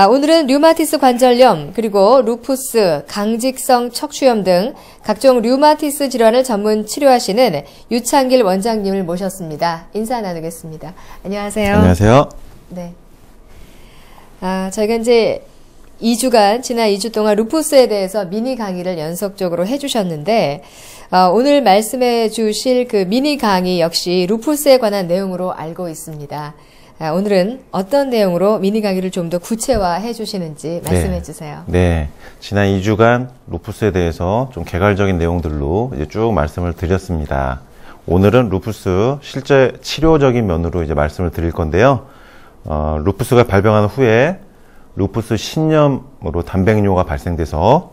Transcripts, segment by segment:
오늘은 류마티스 관절염, 그리고 루푸스, 강직성 척추염 등 각종 류마티스 질환을 전문 치료하시는 유창길 원장님을 모셨습니다. 인사 나누겠습니다. 안녕하세요. 안녕하세요. 네. 저희가 이제 지난 2주 동안 루푸스에 대해서 미니 강의를 연속적으로 해주셨는데, 오늘 말씀해 주실 그 미니 강의 역시 루푸스에 관한 내용으로 알고 있습니다. 오늘은 어떤 내용으로 미니 강의를 좀 더 구체화해 주시는지 말씀해 주세요. 네. 지난 2주간 루푸스에 대해서 좀 개괄적인 내용들로 이제 쭉 말씀을 드렸습니다. 오늘은 루푸스 실제 치료적인 면으로 이제 말씀을 드릴 건데요. 루푸스가 발병한 후에 루푸스 신염으로 단백뇨가 발생돼서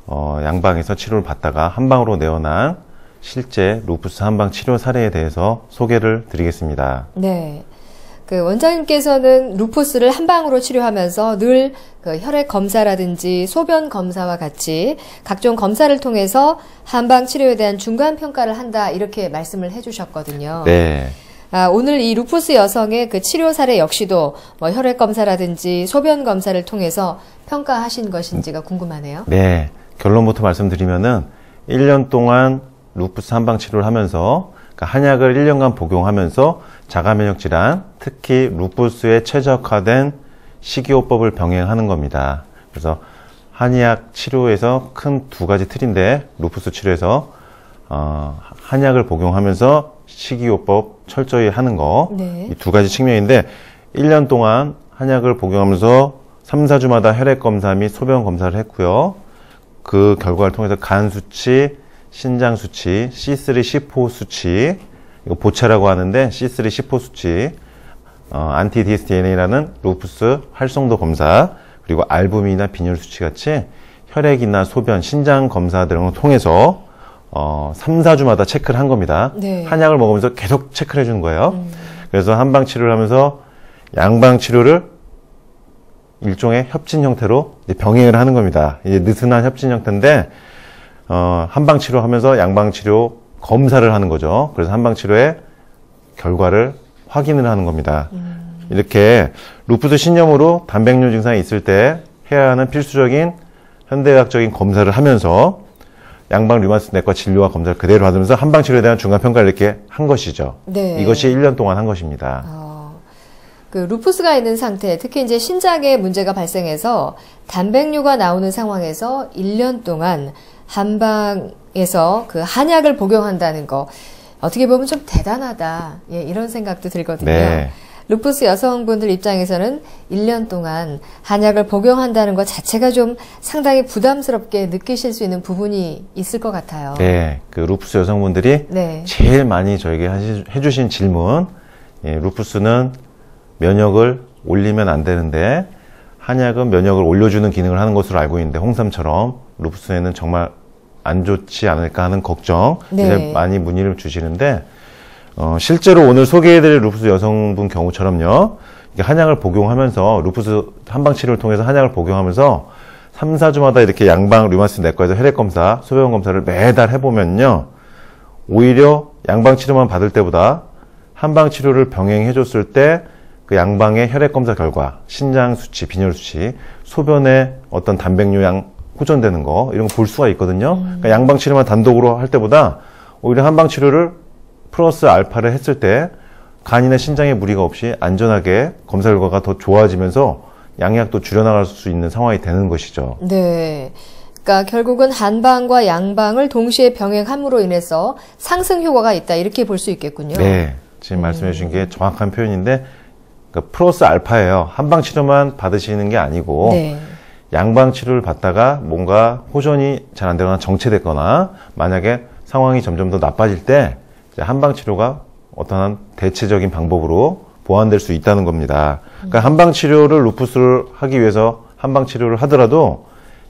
양방에서 치료를 받다가 한방으로 내원한 실제 루푸스 한방 치료 사례에 대해서 소개를 드리겠습니다. 네. 그 원장님께서는 루푸스를 한방으로 치료하면서 늘 그 혈액 검사라든지 소변 검사와 같이 각종 검사를 통해서 한방 치료에 대한 중간 평가를 한다, 이렇게 말씀을 해주셨거든요. 네. 오늘 이 루푸스 여성의 그 치료 사례 역시도 혈액 검사라든지 소변 검사를 통해서 평가하신 것인지가 궁금하네요. 네. 결론부터 말씀드리면은 1년 동안 루푸스 한방 치료를 하면서, 그러니까 한약을 1년간 복용하면서 자가면역 질환, 특히 루푸스에 최적화된 식이요법을 병행하는 겁니다. 그래서 한의학 치료에서 큰 두 가지 틀인데, 루푸스 치료에서 한약을 복용하면서 식이요법 철저히 하는 거, 네. 이 두 가지 측면인데, 1년 동안 한약을 복용하면서 3, 4주마다 혈액 검사 및 소변 검사를 했고요. 그 결과를 통해서 간 수치, 신장 수치, C3, C4 수치, 이거 보체라고 하는데 C3, C4 수치, 안티-DSDNA라는 루푸스 활성도 검사, 그리고 알부민이나 빈혈 수치 같이 혈액이나 소변, 신장 검사 등을 통해서 3, 4주마다 체크를 한 겁니다. 네. 한약을 먹으면서 계속 체크를 해주는 거예요. 그래서 한방 치료를 하면서 양방 치료를 일종의 협진 형태로 이제 병행을 하는 겁니다. 이제 느슨한 협진 형태인데, 한방 치료하면서 양방 치료 검사를 하는 거죠. 그래서 한방 치료의 결과를 확인을 하는 겁니다. 이렇게 루푸스 신염으로 단백뇨 증상이 있을 때 해야 하는 필수적인 현대의학적인 검사를 하면서 양방 류마티스 내과 진료와 검사를 그대로 받으면서 한방 치료에 대한 중간 평가를 이렇게 한 것이죠. 네. 이것이 1년 동안 한 것입니다. 그 루푸스가 있는 상태, 특히 이제 신장에 문제가 발생해서 단백뇨가 나오는 상황에서 1년 동안 한방에서 그 한약을 복용한다는 거, 어떻게 보면 좀 대단하다, 이런 생각도 들거든요. 네. 루푸스 여성분들 입장에서는 1년 동안 한약을 복용한다는 것 자체가 좀 상당히 부담스럽게 느끼실 수 있는 부분이 있을 것 같아요. 네. 그 루푸스 여성분들이 네. 제일 많이 저에게 해주신 질문, 루푸스는 면역을 올리면 안 되는데 한약은 면역을 올려주는 기능을 하는 것으로 알고 있는데, 홍삼처럼 루푸스에는 정말 안 좋지 않을까 하는 걱정, 네. 많이 문의를 주시는데, 실제로 오늘 소개해드릴 루푸스 여성분 경우처럼요, 한약을 복용하면서, 루푸스 한방치료를 통해서 한약을 복용하면서 3, 4주마다 이렇게 양방 류마티스 내과에서 혈액검사, 소변검사를 매달 해보면요, 오히려 양방치료만 받을 때보다 한방치료를 병행해줬을 때 그 양방의 혈액검사 결과, 신장 수치, 빈혈 수치, 소변에 어떤 단백뇨 양 호전되는 거, 이런 거 볼 수가 있거든요. 그러니까 양방 치료만 단독으로 할 때보다 오히려 한방 치료를 플러스 알파를 했을 때 간이나 신장에 무리가 없이 안전하게 검사 결과가 더 좋아지면서 양약도 줄여나갈 수 있는 상황이 되는 것이죠. 네. 그러니까 결국은 한방과 양방을 동시에 병행함으로 인해서 상승 효과가 있다, 이렇게 볼 수 있겠군요. 네. 지금 말씀해 주신 게 정확한 표현인데, 그러니까 플러스 알파예요. 한방 치료만 받으시는 게 아니고, 네. 양방 치료를 받다가 뭔가 호전이 잘 안 되거나 정체됐거나, 만약에 상황이 점점 더 나빠질 때 이제 한방 치료가 어떠한 대체적인 방법으로 보완될 수 있다는 겁니다. 그러니까 한방 치료를 루푸스를 하기 위해서 한방 치료를 하더라도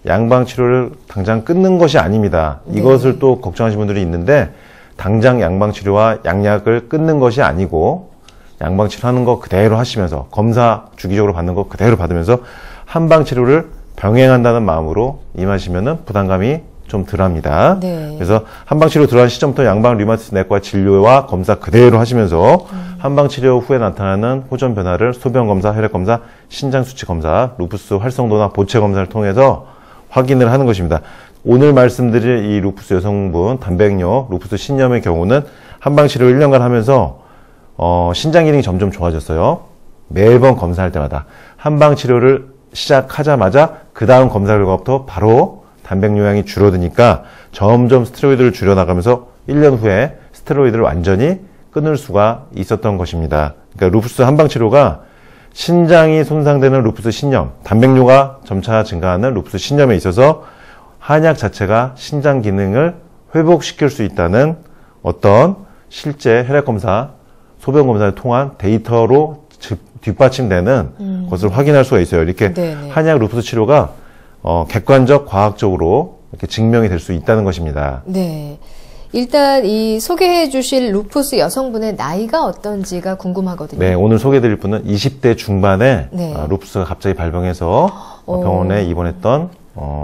양방 치료를 당장 끊는 것이 아닙니다. 네. 이것을 또 걱정하시는 분들이 있는데, 당장 양방 치료와 양약을 끊는 것이 아니고 양방 치료하는 거 그대로 하시면서, 검사 주기적으로 받는 거 그대로 받으면서 한방 치료를 병행한다는 마음으로 임하시면은 부담감이 좀 덜합니다. 네. 그래서 한방치료 들어간 시점부터 양방 류마티스 내과 진료와 검사 그대로 하시면서 한방치료 후에 나타나는 호전 변화를 소변검사, 혈액검사, 신장수치검사, 루푸스 활성도나 보채검사를 통해서 확인을 하는 것입니다. 오늘 말씀드릴 이 루푸스 여성분 단백뇨, 루푸스 신염의 경우는 한방치료를 1년간 하면서 신장 기능이 점점 좋아졌어요. 매번 검사할 때마다 한방치료를 시작하자마자 그 다음 검사 결과부터 바로 단백뇨양이 줄어드니까 점점 스테로이드를 줄여나가면서 1년 후에 스테로이드를 완전히 끊을 수가 있었던 것입니다. 그러니까 루푸스 한방치료가 신장이 손상되는 루푸스 신염, 단백뇨가 점차 증가하는 루푸스 신염에 있어서 한약 자체가 신장 기능을 회복시킬 수 있다는 어떤 실제 혈액검사, 소변검사를 통한 데이터로 뒷받침되는 것을 확인할 수가 있어요. 이렇게 네네. 한약 루푸스 치료가 객관적, 과학적으로 이렇게 증명이 될 수 있다는 것입니다. 네. 일단 이 소개해 주실 루푸스 여성분의 나이가 어떤지가 궁금하거든요. 네, 오늘 소개해드릴 분은 20대 중반에 네. 루푸스가 갑자기 발병해서 병원에 입원했던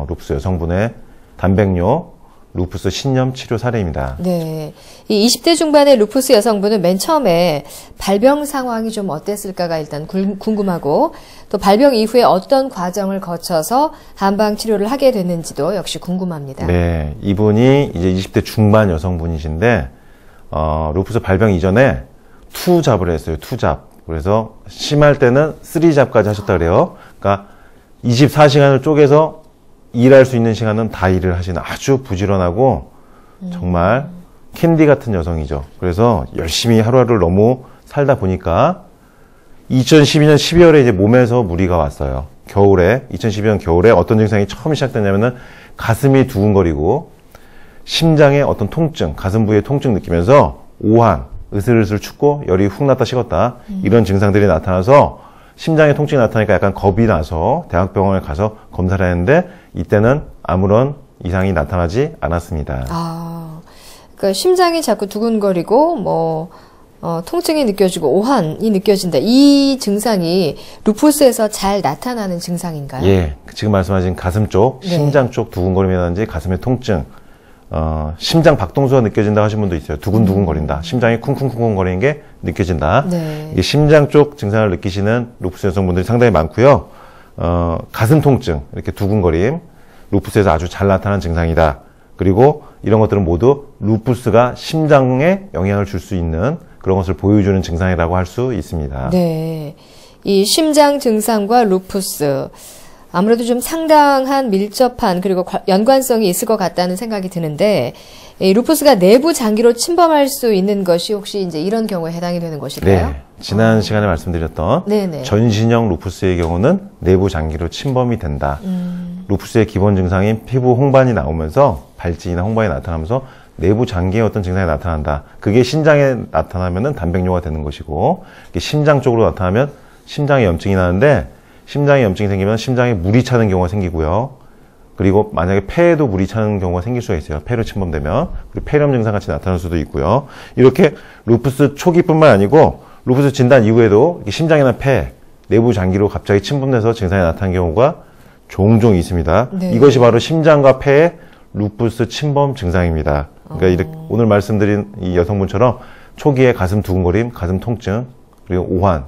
루푸스 여성분의 단백뇨, 루푸스 신염 치료 사례입니다. 네. 이 20대 중반의 루푸스 여성분은 맨 처음에 발병 상황이 좀 어땠을까가 일단 궁금하고 또 발병 이후에 어떤 과정을 거쳐서 한방 치료를 하게 됐는지도 역시 궁금합니다. 네, 이분이 이제 20대 중반 여성분이신데 루푸스 발병 이전에 투잡을 했어요. 투잡. 그래서 심할 때는 3잡까지 하셨다 그래요. 그러니까 24시간을 쪼개서 일할 수 있는 시간은 다 일을 하시는 아주 부지런하고 정말 캔디 같은 여성이죠. 그래서 열심히 하루하루를 너무 살다 보니까 2012년 12월에 이제 몸에서 무리가 왔어요. 겨울에, 2012년 겨울에 어떤 증상이 처음 시작됐냐면은 가슴이 두근거리고 심장에 어떤 통증, 가슴 부위에 통증 느끼면서 오한, 으슬으슬 춥고 열이 훅 났다 식었다 이런 증상들이 나타나서 심장에 통증이 나타나니까 약간 겁이 나서 대학병원에 가서 검사를 했는데 이때는 아무런 이상이 나타나지 않았습니다. 그러니까 심장이 자꾸 두근거리고 통증이 느껴지고 오한이 느껴진다. 이 증상이 루푸스에서 잘 나타나는 증상인가요? 예, 지금 말씀하신 가슴 쪽, 네. 심장 쪽 두근거림이라든지 가슴의 통증, 심장 박동수가 느껴진다 하신 분도 있어요. 두근두근거린다. 심장이 쿵쿵쿵쿵거리는 게 느껴진다. 네. 이 심장 쪽 증상을 느끼시는 루푸스 여성분들이 상당히 많고요. 가슴 통증, 이렇게 두근거림, 루푸스에서 아주 잘 나타나는 증상이다. 그리고 이런 것들은 모두 루푸스가 심장에 영향을 줄 수 있는 그런 것을 보여주는 증상이라고 할 수 있습니다. 네. 이 심장 증상과 루푸스. 아무래도 좀 상당한 밀접한 그리고 연관성이 있을 것 같다는 생각이 드는데 이 루푸스가 내부 장기로 침범할 수 있는 것이 혹시 이제 이런 경우에 해당이 되는 것일까요? 네. 지난 시간에 말씀드렸던 네네. 전신형 루푸스의 경우는 내부 장기로 침범이 된다. 루푸스의 기본 증상인 피부 홍반이 나오면서 발진이나 홍반이 나타나면서 내부 장기에 어떤 증상이 나타난다. 그게 신장에 나타나면은 단백뇨가 되는 것이고 심장 쪽으로 나타나면 심장에 염증이 나는데 심장에 염증이 생기면 심장에 물이 차는 경우가 생기고요. 그리고 만약에 폐에도 물이 차는 경우가 생길 수가 있어요. 폐로 침범되면. 그리고 폐렴 증상 같이 나타날 수도 있고요. 이렇게 루푸스 초기뿐만 아니고 루푸스 진단 이후에도 심장이나 폐, 내부 장기로 갑자기 침범돼서 증상이 나타나는 경우가 종종 있습니다. 네. 이것이 바로 심장과 폐의 루푸스 침범 증상입니다. 그러니까 이렇게 오늘 말씀드린 이 여성분처럼 초기에 가슴 두근거림, 가슴 통증, 그리고 오한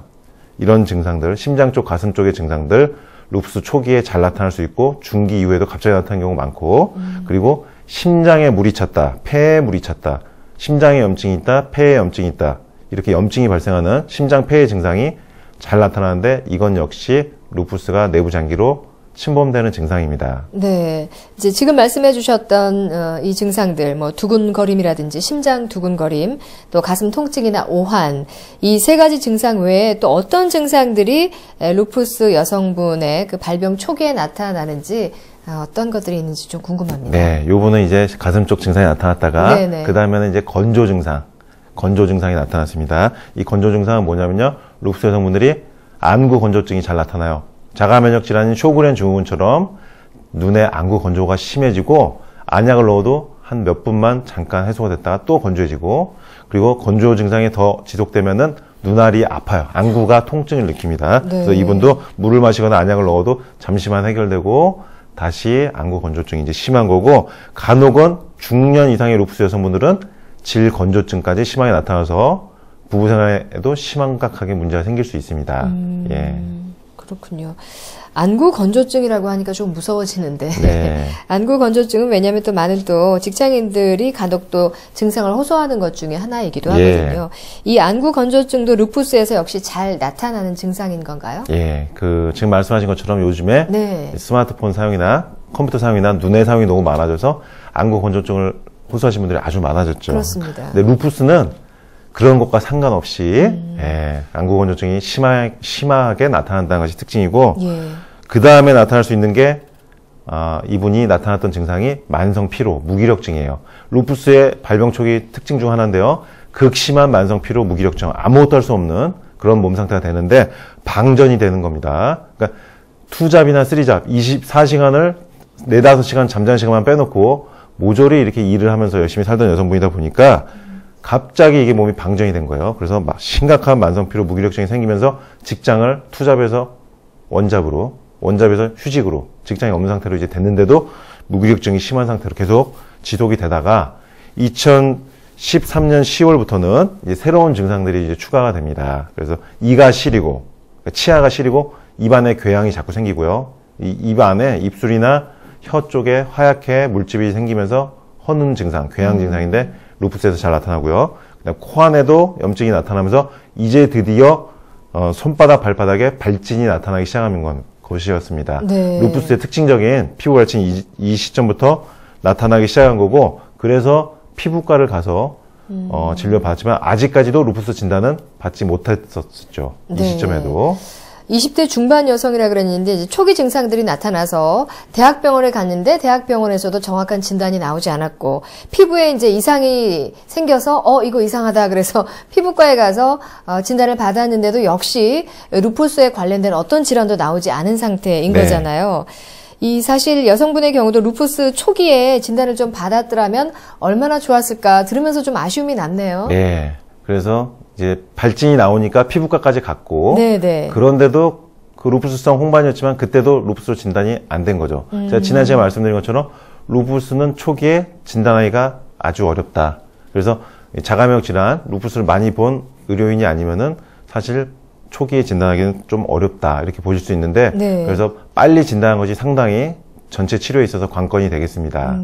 이런 증상들, 심장 쪽, 가슴 쪽의 증상들 루푸스 초기에 잘 나타날 수 있고 중기 이후에도 갑자기 나타나는 경우 많고 그리고 심장에 물이 찼다, 폐에 물이 찼다, 심장에 염증이 있다, 폐에 염증이 있다 이렇게 염증이 발생하는 심장, 폐의 증상이 잘 나타나는데 이건 역시 루푸스가 내부 장기로 침범되는 증상입니다. 네. 이제 지금 말씀해 주셨던 이 증상들, 두근거림이라든지 심장 두근거림, 또 가슴 통증이나 오한, 이 세 가지 증상 외에 또 어떤 증상들이 루푸스 여성분의 그 발병 초기에 나타나는지 어떤 것들이 있는지 좀 궁금합니다. 네. 요번은 이제 가슴 쪽 증상이 나타났다가 네네. 그 다음에는 이제 건조 증상이 나타났습니다. 이 건조 증상은 뭐냐면요. 루푸스 여성분들이 안구 건조증이 잘 나타나요. 자가 면역 질환인 쇼그렌 증후군처럼 눈에 안구 건조가 심해지고 안약을 넣어도 한 몇 분만 잠깐 해소가 됐다가 또 건조해지고 그리고 건조 증상이 더 지속되면은 눈알이 아파요. 안구가 통증을 느낍니다. 네. 그래서 이분도 물을 마시거나 안약을 넣어도 잠시만 해결되고 다시 안구 건조증이 이제 심한 거고, 간혹은 중년 이상의 루푸스 여성분들은 질 건조증까지 심하게 나타나서 부부 생활에도 심각하게 문제가 생길 수 있습니다. 예. 그렇군요. 안구 건조증이라고 하니까 좀 무서워지는데. 네. 안구 건조증은 왜냐하면 또 많은 또 직장인들이 간혹 또 증상을 호소하는 것 중에 하나이기도 하거든요. 이 안구 건조증도 루푸스에서 역시 잘 나타나는 증상인 건가요? 예. 지금 말씀하신 것처럼 요즘에 네. 스마트폰 사용이나 컴퓨터 사용이나 눈의 사용이 너무 많아져서 안구 건조증을 호소하시는 분들이 아주 많아졌죠. 그렇습니다. 근데 루푸스는 그런 것과 상관없이 안구 건조증이 심하게 나타난다는 것이 특징이고, 예. 그 다음에 나타날 수 있는 게 이분이 나타났던 증상이 만성 피로, 무기력증이에요. 루푸스의 발병 초기 특징 중 하나인데요. 극심한 만성 피로, 무기력증, 아무것도 할 수 없는 그런 몸 상태가 되는데 방전이 되는 겁니다. 그러니까 2잡이나 3잡, 24시간을 4, 5시간 잠자는 시간만 빼놓고 모조리 이렇게 일을 하면서 열심히 살던 여성분이다 보니까 갑자기 이게 몸이 방전이 된 거예요. 그래서 막 심각한 만성 피로, 무기력증이 생기면서 직장을 2잡에서 원잡에서 휴직으로, 직장이 없는 상태로 이제 됐는데도 무기력증이 심한 상태로 계속 지속이 되다가 2013년 10월부터는 이제 새로운 증상들이 이제 추가가 됩니다. 그래서 이가 시리고, 치아가 시리고 입안에 궤양이 자꾸 생기고요. 입 안에 입술이나 혀 쪽에 하얗게 물집이 생기면서 허는 증상, 궤양 증상인데 루푸스에서 잘 나타나고요. 그다음 코 안에도 염증이 나타나면서 이제 드디어 손바닥, 발바닥에 발진이 나타나기 시작하는 것이었습니다. 네. 루푸스의 특징적인 피부 발진이 이 시점부터 나타나기 시작한 거고, 그래서 피부과를 가서 진료받았지만 아직까지도 루푸스 진단은 받지 못했었죠. 이 네. 시점에도. 20대 중반 여성이라 그랬는데 이제 초기 증상들이 나타나서 대학병원에 갔는데 대학병원에서도 정확한 진단이 나오지 않았고, 피부에 이제 이상이 생겨서 이거 이상하다 그래서 피부과에 가서 진단을 받았는데도 역시 루푸스에 관련된 어떤 질환도 나오지 않은 상태인 네. 거잖아요. 이 사실 여성분의 경우도 루푸스 초기에 진단을 좀 받았더라면 얼마나 좋았을까 들으면서 좀 아쉬움이 남네요. 네. 그래서 이제 발진이 나오니까 피부과까지 갔고, 네네. 그런데도 그 루푸스성 홍반이었지만 그때도 루푸스로 진단이 안 된 거죠. 제가 지난 시간에 말씀드린 것처럼 루푸스는 초기에 진단하기가 아주 어렵다. 그래서 자가면역 질환, 루푸스를 많이 본 의료인이 아니면은 사실 초기에 진단하기는 좀 어렵다, 이렇게 보실 수 있는데, 네. 그래서 빨리 진단한 것이 상당히 전체 치료에 있어서 관건이 되겠습니다.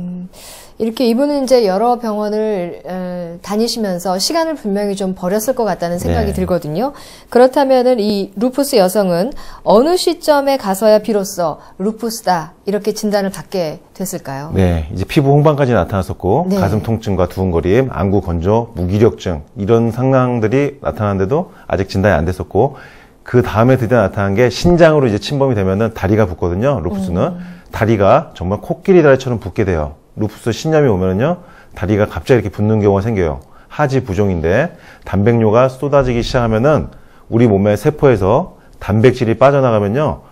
이렇게 이분은 이제 여러 병원을 다니시면서 시간을 분명히 좀 버렸을 것 같다는 생각이 네. 들거든요. 그렇다면은 이 루푸스 여성은 어느 시점에 가서야 비로소 루푸스다 이렇게 진단을 받게 됐을까요? 네, 이제 피부 홍반까지 나타났었고, 네. 가슴 통증과 두근거림, 안구 건조, 무기력증, 이런 상황들이 나타났는데도 아직 진단이 안 됐었고, 그 다음에 드디어 나타난 게 신장으로 이제 침범이 되면은 다리가 붓거든요. 루푸스는 다리가 정말 코끼리 다리처럼 붓게 돼요. 루푸스 신염이 오면은요, 다리가 갑자기 이렇게 붓는 경우가 생겨요. 하지 부종인데, 단백뇨가 쏟아지기 시작하면은 우리 몸의 세포에서 단백질이 빠져나가면요,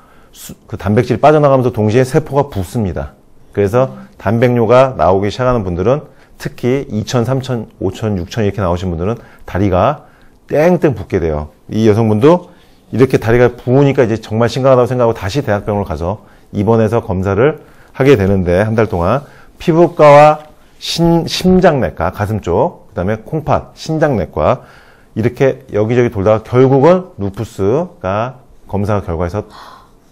그 단백질이 빠져나가면서 동시에 세포가 붓습니다. 그래서 단백뇨가 나오기 시작하는 분들은, 특히 2,000, 3,000, 5,000, 6,000 이렇게 나오신 분들은 다리가 땡땡 붓게 돼요. 이 여성분도 이렇게 다리가 부으니까 이제 정말 심각하다고 생각하고 다시 대학병원을 가서 입원해서 검사를 하게 되는데, 한 달 동안 피부과와 심장내과, 가슴 쪽, 그 다음에 콩팥, 신장내과, 이렇게 여기저기 돌다가 결국은 루푸스가 검사 결과에서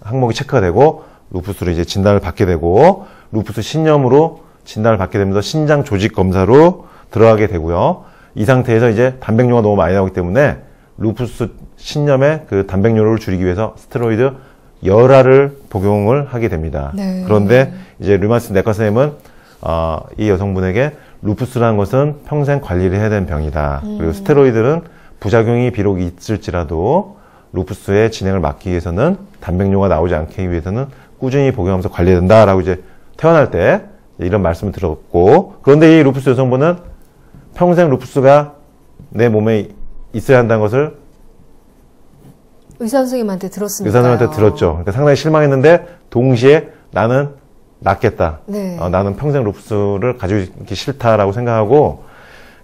항목이 체크가 되고, 루푸스로 이제 진단을 받게 되고, 루푸스 신염으로 진단을 받게 되면서 신장 조직 검사로 들어가게 되고요. 이 상태에서 이제 단백뇨가 너무 많이 나오기 때문에 루푸스 신염의 그 단백뇨를 줄이기 위해서 스테로이드 열알을 복용을 하게 됩니다. 네. 그런데 이제 류마티스 내과 선생님은 이 여성분에게 루푸스라는 것은 평생 관리를 해야 되는 병이다. 그리고 스테로이드는 부작용이 비록 있을지라도 루푸스의 진행을 막기 위해서는, 단백뇨가 나오지 않게 위해서는 꾸준히 복용하면서 관리해야 된다라고 이제 태어날 때 이런 말씀을 들었고, 그런데 이 루푸스 여성분은 평생 루푸스가 내 몸에 있어야 한다는 것을 의사 선생님한테 들었습니다. 의사 선생님한테 들었죠. 그러니까 상당히 실망했는데 동시에 나는 낫겠다. 네. 나는 평생 루푸스를 가지고 있기 싫다라고 생각하고,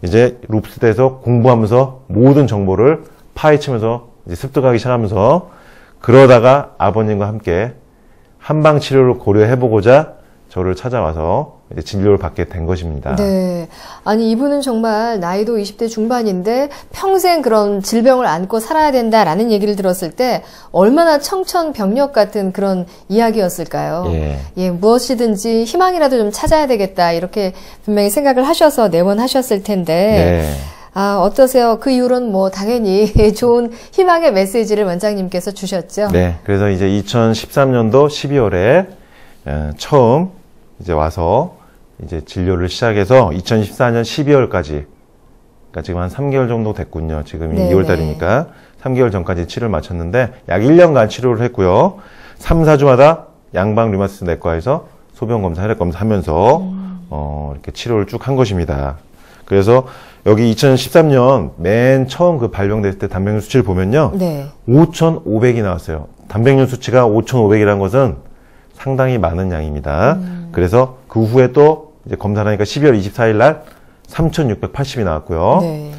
이제 루푸스에 대해서 공부하면서 모든 정보를 파헤치면서 이제 습득하기 시작하면서, 그러다가 아버님과 함께 한방 치료를 고려해보고자 저를 찾아와서 이제 진료를 받게 된 것입니다. 네. 아니, 이분은 정말 나이도 20대 중반인데 평생 그런 질병을 안고 살아야 된다라는 얘기를 들었을 때 얼마나 청천벽력 같은 그런 이야기였을까요? 예, 무엇이든지 희망이라도 좀 찾아야 되겠다. 이렇게 분명히 생각을 하셔서 내원하셨을 텐데. 네. 아, 어떠세요? 그 이후로는 뭐 당연히 좋은 희망의 메시지를 원장님께서 주셨죠? 네. 그래서 이제 2013년도 12월에 처음 이제 와서 이제 진료를 시작해서 2014년 12월까지, 그러니까 지금 한 3개월 정도 됐군요. 지금 2월 달이니까 3개월 전까지 치료를 마쳤는데 약 1년간 치료를 했고요. 3, 4주마다 양방 류마티스 내과에서 소변 검사, 혈액 검사 하면서 이렇게 치료를 쭉 한 것입니다. 그래서 여기 2013년 맨 처음 그 발병됐을 때 단백뇨 수치를 보면요. 네. 5,500이 나왔어요. 단백뇨 수치가 5,500이라는 것은 상당히 많은 양입니다. 그래서 그 후에 또 이제 검사를 하니까 12월 24일 날 3,680이 나왔고요. 네.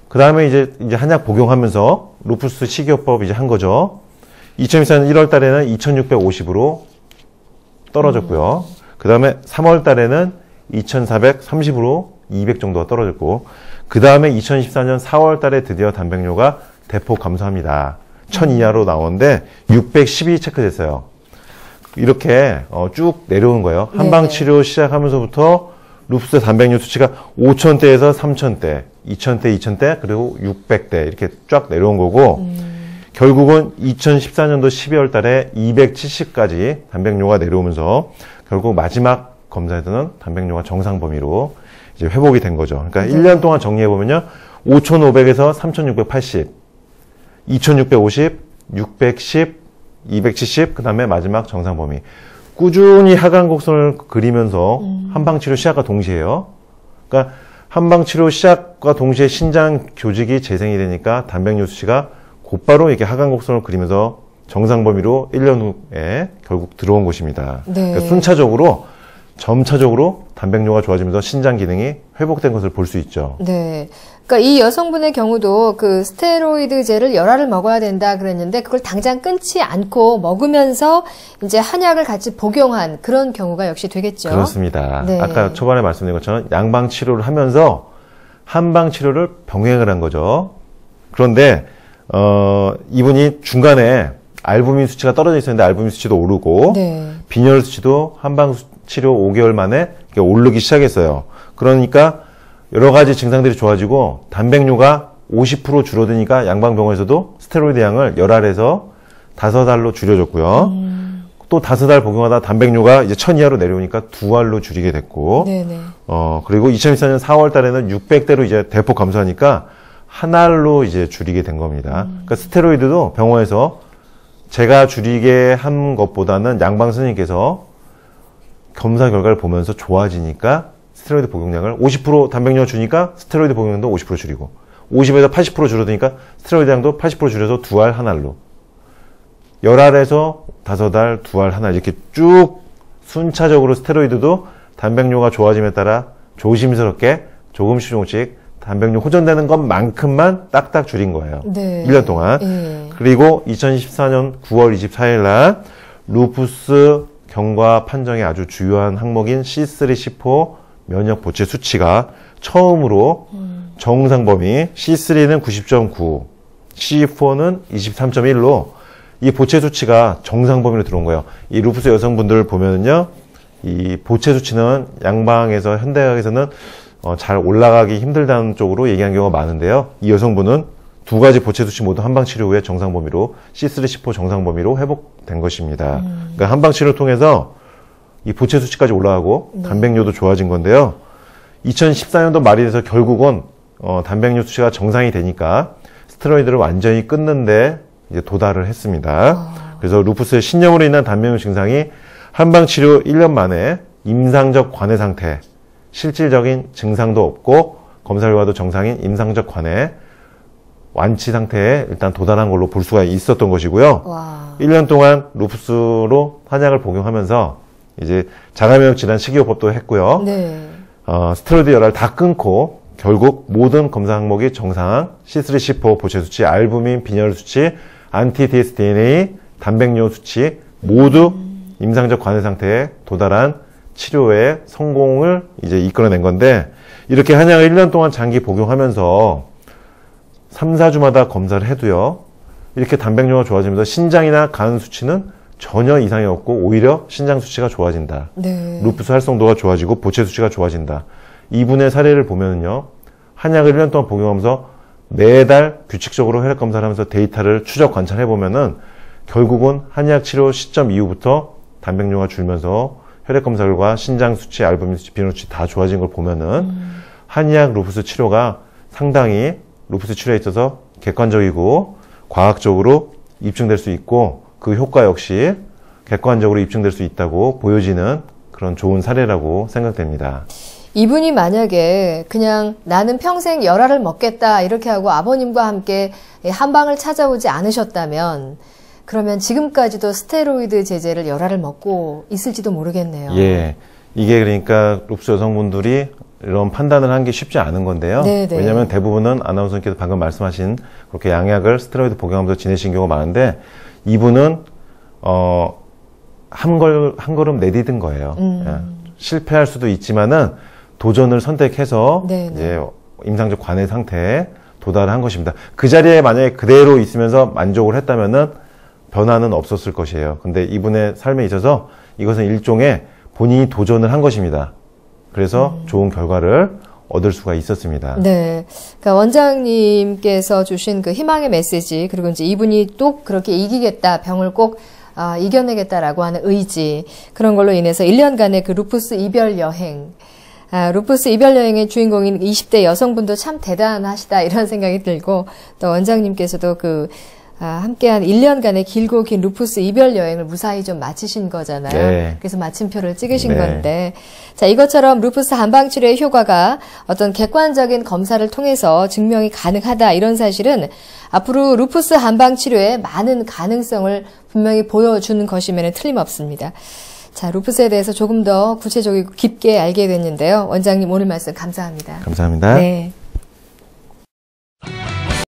그 다음에 이제 한약 복용하면서 루푸스 식이요법 이제 한 거죠. 2014년 1월 달에는 2,650으로 떨어졌고요. 그 다음에 3월 달에는 2,430으로 200 정도가 떨어졌고, 그 다음에 2014년 4월 달에 드디어 단백뇨가 대폭 감소합니다. 1,000 이하로 나오는데 610이 체크됐어요. 이렇게 쭉 내려오는 거예요. 한방 치료 시작하면서부터 루푸스 단백뇨 수치가 5,000대에서 3,000대, 2,000대, 2,000대, 그리고 600대 이렇게 쫙 내려온 거고, 결국은 2014년도 12월 달에 270까지 단백뇨가 내려오면서 결국 마지막 검사에서는 단백뇨가 정상 범위로 이제 회복이 된 거죠. 그러니까 1년 동안 정리해보면요. 5,500에서 3,680, 2,650, 610, 270, 그 다음에 마지막 정상 범위. 꾸준히 하강 곡선을 그리면서 한방치료 시작과 동시에요. 그러니까 한방치료 시작과 동시에 신장 교직이 재생이 되니까 단백뇨 수치가 곧바로 이렇게 하강 곡선을 그리면서 정상 범위로 1년 후에 결국 들어온 것입니다. 네. 그러니까 순차적으로 점차적으로 단백뇨가 좋아지면서 신장 기능이 회복된 것을 볼 수 있죠. 네. 그러니까 이 여성분의 경우도 그 스테로이드제를 열알을 먹어야 된다 그랬는데 그걸 당장 끊지 않고 먹으면서 이제 한약을 같이 복용한 그런 경우가 역시 되겠죠. 그렇습니다. 네. 아까 초반에 말씀드린 것처럼 양방 치료를 하면서 한방 치료를 병행을 한 거죠. 그런데 이분이 중간에 알부민 수치가 떨어져 있었는데 알부민 수치도 오르고 네. 빈혈 수치도 한방 치료 5개월 만에 오르기 시작했어요. 그러니까 여러 가지 증상들이 좋아지고 단백뇨가 50% 줄어드니까 양방병원에서도 스테로이드 양을 열알에서 5알로 줄여줬고요. 또 5알 복용하다 단백뇨가 이제 1,000 이하로 내려오니까 2알로 줄이게 됐고, 네네. 그리고 2014년 4월 달에는 600대로 이제 대폭 감소하니까 1알로 이제 줄이게 된 겁니다. 그러니까 스테로이드도 병원에서 제가 줄이게 한 것보다는 양방 선생님께서 검사 결과를 보면서 좋아지니까 스테로이드 복용량을 50% 단백뇨 주니까 스테로이드 복용량도 50% 줄이고 50에서 80% 줄어드니까 스테로이드 양도 80% 줄여서 2알 1알로 10알에서 5알 2알 1알 이렇게 쭉 순차적으로 스테로이드도 단백뇨가 좋아짐에 따라 조심스럽게 조금씩 단백뇨 호전되는 것만큼만 딱딱 줄인 거예요. 네. 1년 동안. 네. 그리고 2014년 9월 24일 날 루푸스 경과 판정의 아주 주요한 항목인 C3, C4 면역 보채 수치가 처음으로 정상 범위 C3는 90.9, C4는 23.1로 이 보채 수치가 정상 범위로 들어온 거예요. 이 루푸스 여성분들 보면은요, 이 보채 수치는 양방에서 현대의학에서는 잘 올라가기 힘들다는 쪽으로 얘기한 경우가 많은데요. 이 여성분은 두 가지 보채 수치 모두 한방 치료 후에 정상 범위로 C3, C4 정상 범위로 회복된 것입니다. 그러니까 한방 치료를 통해서 이 보채 수치까지 올라가고 단백뇨도 좋아진 건데요. 2014년도 말이 돼서 결국은 단백뇨 수치가 정상이 되니까 스테로이드를 완전히 끊는데 이제 도달을 했습니다. 그래서 루푸스의 신염으로 인한 단백뇨 증상이 한방 치료 1년 만에 임상적 관해 상태, 실질적인 증상도 없고 검사 결과도 정상인 임상적 관해 완치 상태에 일단 도달한 걸로 볼 수가 있었던 것이고요. 와. 1년 동안 루푸스로 한약을 복용하면서 이제 자가면역 질환 식이요법도 했고요. 네. 스테로이드 열알 다 끊고 결국 모든 검사 항목이 정상, C3, C4 보채 수치, 알부민, 빈혈 수치, 안티-DS DNA, 단백뇨 수치 모두 임상적 관해 상태에 도달한 치료의 성공을 이제 이끌어낸 건데, 이렇게 한약을 1년 동안 장기 복용하면서 3, 4주마다 검사를 해도요, 이렇게 단백뇨가 좋아지면서 신장이나 간 수치는 전혀 이상이 없고 오히려 신장 수치가 좋아진다. 네. 루푸스 활성도가 좋아지고 보채 수치가 좋아진다. 이분의 사례를 보면은요, 한약을 1년 동안 복용하면서 매달 규칙적으로 혈액 검사를 하면서 데이터를 추적 관찰해 보면은 결국은 한약 치료 시점 이후부터 단백뇨가 줄면서 혈액 검사 결과 신장 수치, 알부민 수치, 비뇨 수치 다 좋아진 걸 보면은 한약 루푸스 치료가 상당히 루푸스 치료에 있어서 객관적이고 과학적으로 입증될 수 있고 그 효과 역시 객관적으로 입증될 수 있다고 보여지는 그런 좋은 사례라고 생각됩니다. 이분이 만약에 그냥 나는 평생 열알을 먹겠다 이렇게 하고 아버님과 함께 한방을 찾아오지 않으셨다면 그러면 지금까지도 스테로이드 제제를 열알을 먹고 있을지도 모르겠네요. 예. 이게 그러니까 루푸스 여성분들이 이런 판단을 한 게 쉽지 않은 건데요. 네네. 왜냐하면 대부분은 아나운서님께서 방금 말씀하신 그렇게 양약을 스테로이드 복용하면서 지내신 경우가 많은데 이분은 한 걸음 내디딘 거예요. 예. 실패할 수도 있지만은 도전을 선택해서 네네. 이제 임상적 관해 상태에 도달한 것입니다. 그 자리에 만약에 그대로 있으면서 만족을 했다면은 변화는 없었을 것이에요. 근데 이분의 삶에 있어서 이것은 일종의 본인이 도전을 한 것입니다. 그래서 좋은 결과를 얻을 수가 있었습니다. 네. 그러니까 원장님께서 주신 그 희망의 메시지, 그리고 이제 이분이 또 그렇게 이기겠다, 병을 꼭 이겨내겠다라고 하는 의지, 그런 걸로 인해서 1년간의 그 루푸스 이별 여행, 루푸스 이별 여행의 주인공인 20대 여성분도 참 대단하시다, 이런 생각이 들고, 또 원장님께서도 함께한 1년간의 길고 긴 루푸스 이별 여행을 무사히 좀 마치신 거잖아요. 네. 그래서 마침표를 찍으신 네. 건데, 자, 이것처럼 루푸스 한방치료의 효과가 어떤 객관적인 검사를 통해서 증명이 가능하다, 이런 사실은 앞으로 루푸스 한방치료의 많은 가능성을 분명히 보여주는 것이면 틀림없습니다. 자, 루푸스에 대해서 조금 더 구체적이고 깊게 알게 됐는데요. 원장님 오늘 말씀 감사합니다. 감사합니다. 네.